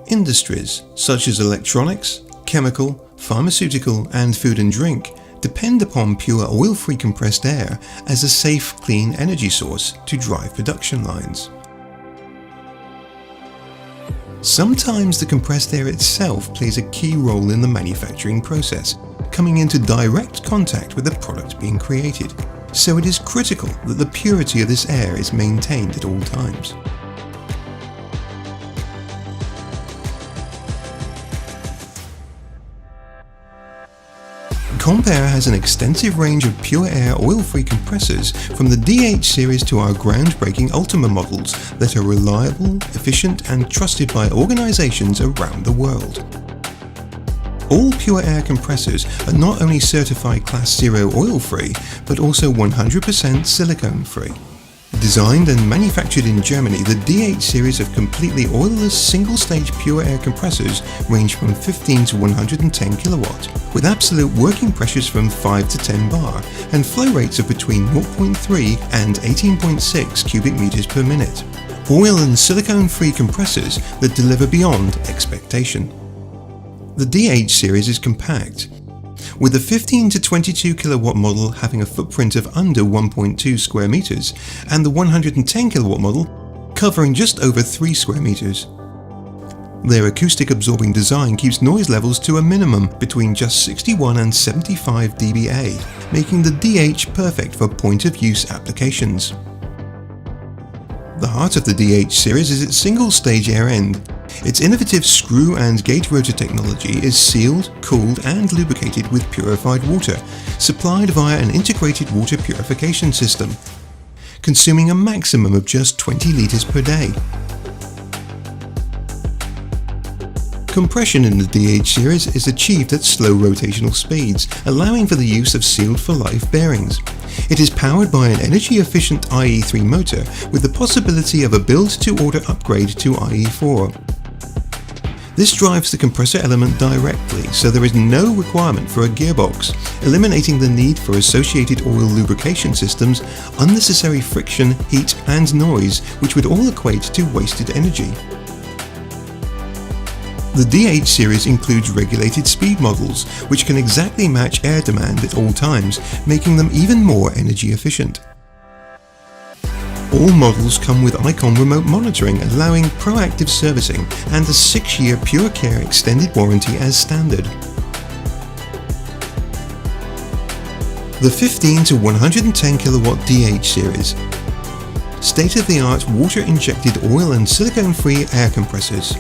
Industries such as electronics, chemical, pharmaceutical and food and drink depend upon pure oil-free compressed air as a safe, clean energy source to drive production lines. Sometimes the compressed air itself plays a key role in the manufacturing process, coming into direct contact with the product being created, so it is critical that the purity of this air is maintained at all times. Compair has an extensive range of pure air oil-free compressors from the DH series to our groundbreaking Ultima models that are reliable, efficient and trusted by organizations around the world. All pure air compressors are not only certified Class 0 oil-free, but also 100% silicone-free. Designed and manufactured in Germany, the DH series of completely oilless single-stage pure air compressors range from 15 to 110 kW, with absolute working pressures from 5 to 10 bar and flow rates of between 0.3 and 18.6 cubic meters per minute. Oil and silicone-free compressors that deliver beyond expectation. The DH series is compact, with the 15 to 22 kilowatt model having a footprint of under 1.2 square meters and the 110 kilowatt model covering just over 3 square meters. Their acoustic absorbing design keeps noise levels to a minimum between just 61 and 75 dBA, making the DH perfect for point-of-use applications. The heart of the DH series is its single-stage air end. Its innovative screw and gauge rotor technology is sealed, cooled and lubricated with purified water, supplied via an integrated water purification system, consuming a maximum of just 20 litres per day. Compression in the DH series is achieved at slow rotational speeds, allowing for the use of sealed-for-life bearings. It is powered by an energy-efficient IE3 motor with the possibility of a build-to-order upgrade to IE4. This drives the compressor element directly, so there is no requirement for a gearbox, eliminating the need for associated oil lubrication systems, unnecessary friction, heat and noise, which would all equate to wasted energy. The DH series includes regulated speed models, which can exactly match air demand at all times, making them even more energy efficient. All models come with Icon remote monitoring, allowing proactive servicing and a 6-year Pure Care extended warranty as standard. The 15 to 110 kilowatt DH series. State-of-the-art water-injected oil and silicone-free air compressors.